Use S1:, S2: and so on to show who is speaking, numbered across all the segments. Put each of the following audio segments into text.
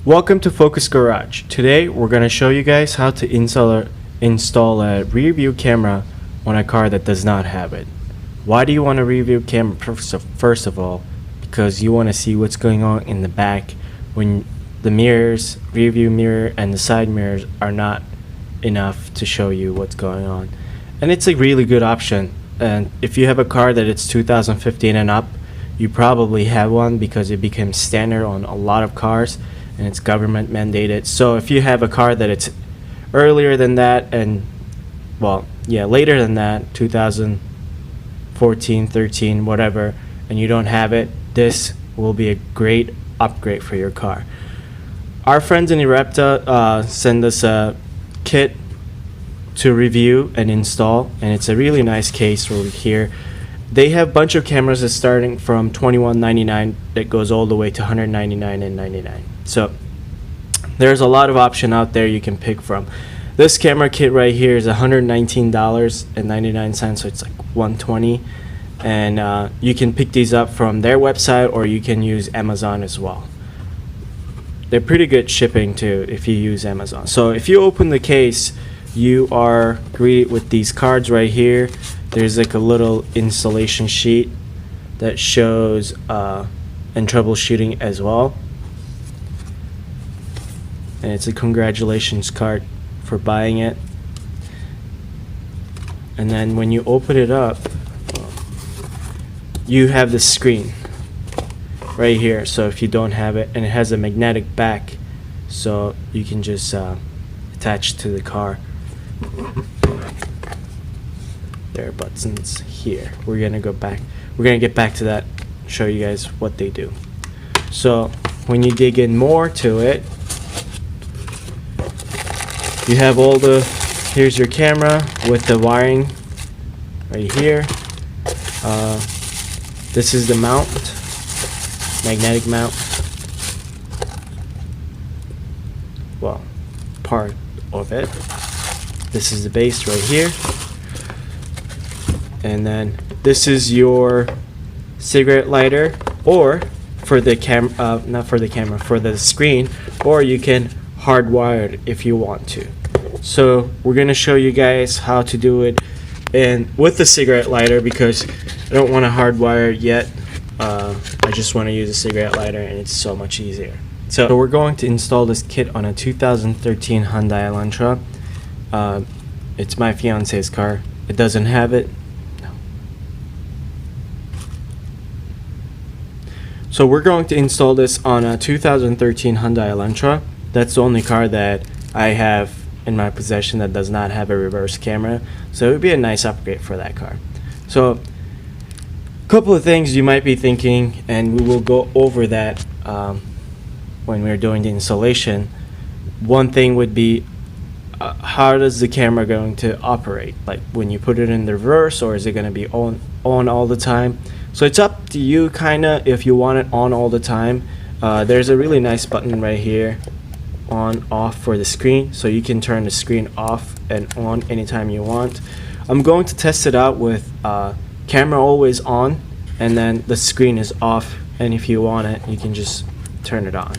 S1: Welcome to Focus Garage. Today we're going to show you guys how to install a rear view camera on a car that does not have it. Why do you want a rear view camera? First of all, because you want to see what's going on in the back when the mirrors, rear view mirror and the side mirrors are not enough to show you what's going on. And it's a really good option. And if you have a car that it's 2015 and up, you probably have one because it became standard on a lot of cars and it's government mandated. So if you have a car that it's earlier than that and later than that, 2014, 13, whatever, and you don't have it, this will be a great upgrade for your car. Our friends in eRapta send us a kit to review and install, and it's a really nice case over here. They have a bunch of cameras that's starting from $21.99 that goes all the way to $199.99. So there's a lot of option out there you can pick from. This camera kit right here is $119.99, so it's like $120, and you can pick these up from their website or you can use Amazon as well. They're pretty good shipping too if you use Amazon. So if you open the case, you are greeted with these cards right here. There's like a little installation sheet that shows and troubleshooting as well, and it's a congratulations card for buying it. And then when you open it up, you have the screen right here. So if you don't have it, and it has a magnetic back, so you can just attach to the car. There are buttons here. We're gonna get back to that, show you guys what they do. So when you dig in more to it, you have here's your camera with the wiring right here. This is the mount, magnetic mount. Well, part of it. This is the base right here. And then this is your cigarette lighter, or for the for the screen, or you can hardwire it if you want to. So we're gonna show you guys how to do it and with the cigarette lighter, because I don't want to hardwire it yet. I just want to use a cigarette lighter and it's so much easier. So we're going to install this kit on a 2013 Hyundai Elantra. It's my fiance's car. It doesn't have it. So we're going to install this on a 2013 Hyundai Elantra. That's the only car that I have in my possession that does not have a reverse camera. So it would be a nice upgrade for that car. So a couple of things you might be thinking, and we will go over that when we're doing the installation. One thing would be, how does the camera going to operate? Like when you put it in the reverse, or is it going to be on all the time? So it's up to you kinda if you want it on all the time. There's a really nice button right here, on off, for the screen, so you can turn the screen off and on anytime you want. I'm going to test it out with camera always on, and then the screen is off, and if you want it you can just turn it on.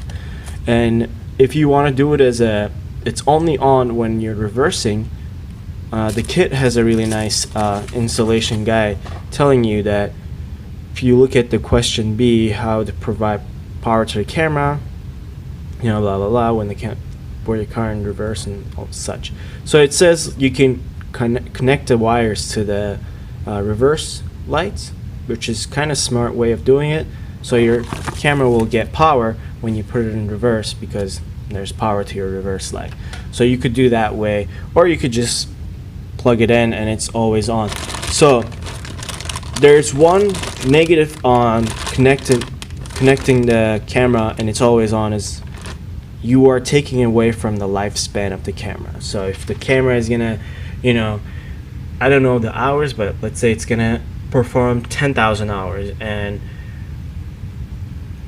S1: And if you want to do it as it's only on when you're reversing, the kit has a really nice installation guide telling you that if you look at the question B, how to provide power to the camera, you know, blah blah blah, when where your car in reverse and all such. So it says you can connect the wires to the reverse lights, which is kind of smart way of doing it. So your camera will get power when you put it in reverse because there's power to your reverse light. So you could do that way, or you could just plug it in and it's always on. So there's one negative on connecting the camera and it's always on, is you are taking away from the lifespan of the camera. So if the camera is gonna, you know, I don't know the hours, but let's say it's gonna perform 10,000 hours and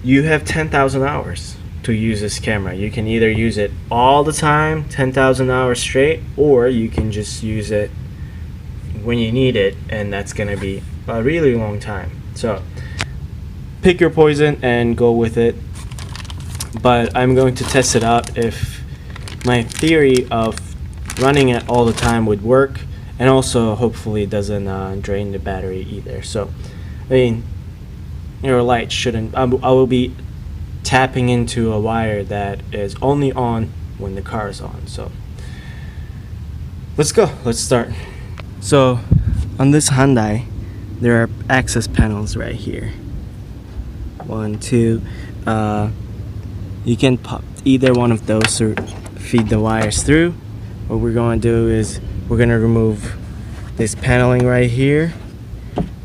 S1: you have 10,000 hours to use this camera. You can either use it all the time, 10,000 hours straight, or you can just use it when you need it, and that's gonna be a really long time. So pick your poison and go with it. but I'm going to test it out if my theory of running it all the time would work, and also hopefully it doesn't drain the battery either. So I mean, your light shouldn't, I will be tapping into a wire that is only on when the car is on. So let's go, let's start. So on this Hyundai, there are access panels right here. 1, 2. You can pop either one of those or feed the wires through. What we're going to do is we're going to remove this paneling right here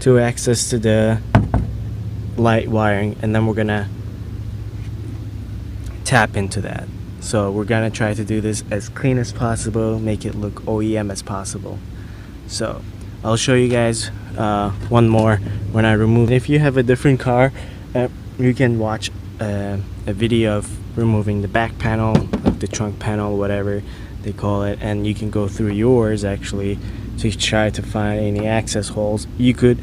S1: to access to the light wiring, and then we're going to tap into that. So we're going to try to do this as clean as possible, make it look OEM as possible. So I'll show you guys one more when I remove it. If you have a different car, you can watch a video of removing the back panel, like the trunk panel, whatever they call it, and you can go through yours actually to try to find any access holes. You could,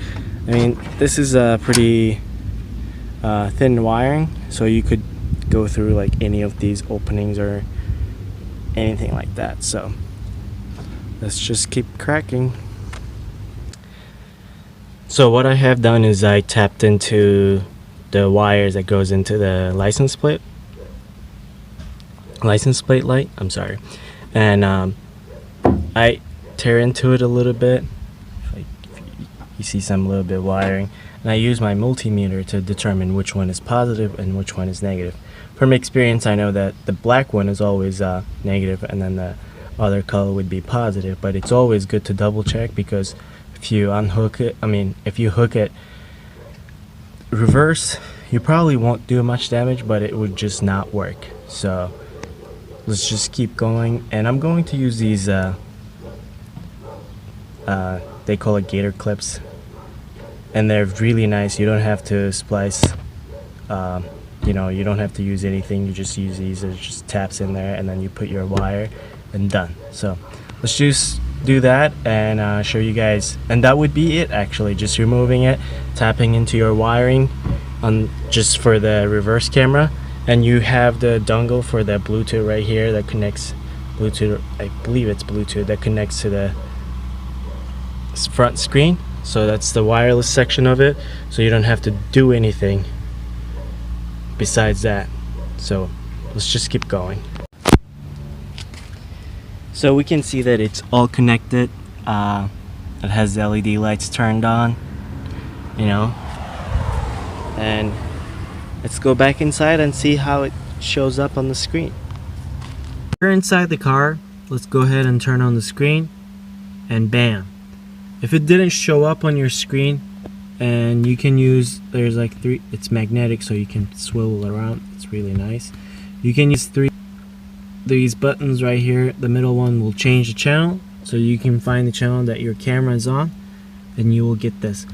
S1: I mean, this is a pretty thin wiring, so you could go through like any of these openings or anything like that. So let's just keep cracking. So what I have done is I tapped into the wires that goes into the license plate light, I'm sorry, and I tear into it a little bit. If you see some little bit of wiring, and I use my multimeter to determine which one is positive and which one is negative. From experience, I know that the black one is always negative, and then the other color would be positive, but it's always good to double check, because if you unhook it, if you hook it reverse, you probably won't do much damage, but it would just not work. So let's just keep going, and I'm going to use these they call it gator clips, and they're really nice. You don't have to splice, you don't have to use anything. You just use these. It just taps in there, and then you put your wire, and done. So let's just do that and show you guys, and that would be it actually. Just removing it, tapping into your wiring on just for the reverse camera, and you have the dongle for the Bluetooth right here that connects Bluetooth, I believe it's Bluetooth, that connects to the front screen. So that's the wireless section of it, so you don't have to do anything besides that. So let's just keep going. So we can see that it's all connected. It has the LED lights turned on, and let's go back inside and see how it shows up on the screen. We're inside the car. Let's go ahead and turn on the screen, and bam. If it didn't show up on your screen, and you can use, there's like 3, it's magnetic, so you can swivel around. It's really nice. You can use these buttons right here. The middle one will change the channel, so you can find the channel that your camera is on, and you will get this.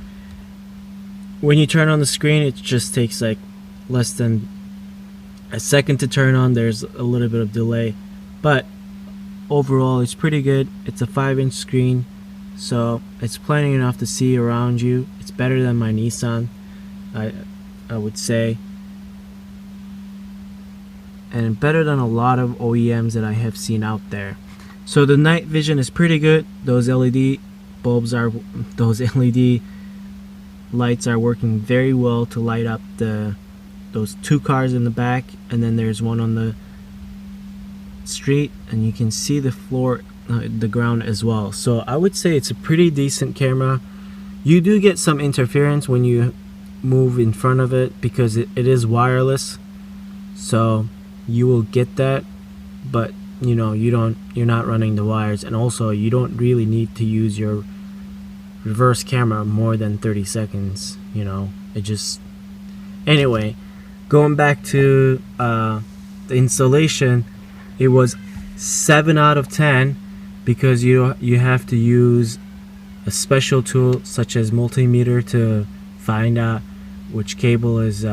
S1: When you turn on the screen, it just takes like less than a second to turn on. There's a little bit of delay, but overall it's pretty good. It's a 5-inch screen, so it's plenty enough to see around you. It's better than my Nissan, I would say, and better than a lot of OEMs that I have seen out there. So the night vision is pretty good. Those LED lights are working very well to light up those 2 cars in the back, and then there's one on the street, and you can see the floor, the ground as well. So I would say it's a pretty decent camera. You do get some interference when you move in front of it, because it is wireless, so you will get that, but you're not running the wires, and also you don't really need to use your reverse camera more than 30 seconds. It just, anyway, going back to the installation, it was 7 out of 10, because you have to use a special tool such as multimeter to find out which cable is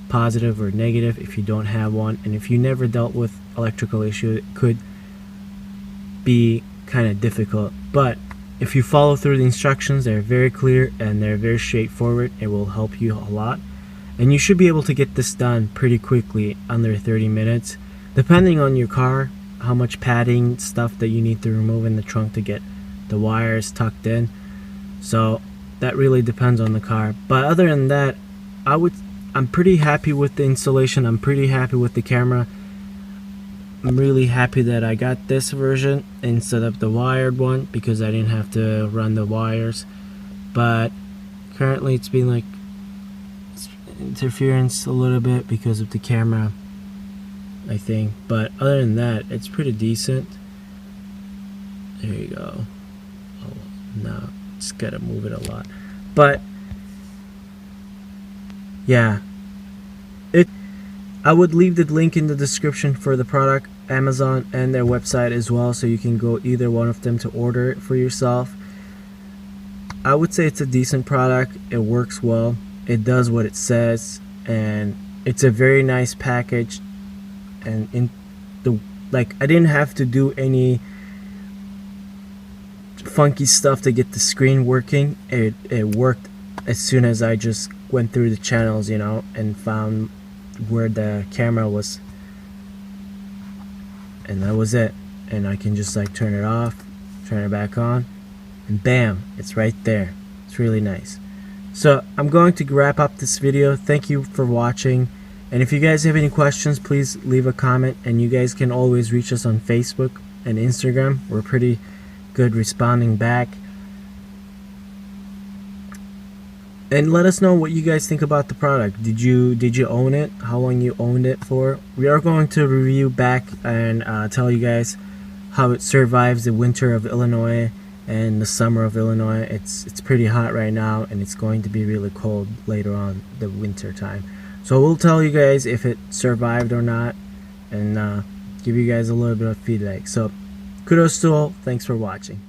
S1: positive or negative if you don't have one. And if you never dealt with electrical issue, it could be kind of difficult, but if you follow through the instructions, they're very clear and they're very straightforward. It will help you a lot. and you should be able to get this done pretty quickly, under 30 minutes, depending on your car, how much padding stuff that you need to remove in the trunk to get the wires tucked in. So that really depends on the car. But other than that, I'm pretty happy with the installation. I'm pretty happy with the camera. I'm really happy that I got this version instead of the wired one, because I didn't have to run the wires. But currently it's been like interference a little bit because of the camera, I think. But other than that, it's pretty decent. There you go. Oh no, just gotta move it a lot. But yeah, I would leave the link in the description for the product, Amazon and their website as well, so you can go either one of them to order it for yourself. I would say it's a decent product. It works well. It does what it says, and it's a very nice package. And I didn't have to do any funky stuff to get the screen working. It worked as soon as I just went through the channels, and found where the camera was, and that was it. And I can just turn it off, turn it back on, and bam, it's right there. It's really nice. So I'm going to wrap up this video. Thank you for watching, and if you guys have any questions, please leave a comment, and you guys can always reach us on Facebook and Instagram. We're pretty good responding back. And let us know what you guys think about the product. Did you own it? How long you owned it for? We are going to review back and tell you guys how it survives the winter of Illinois and the summer of Illinois. It's pretty hot right now, and it's going to be really cold later on the winter time. So we'll tell you guys if it survived or not, and give you guys a little bit of feedback. So kudos to all. Thanks for watching.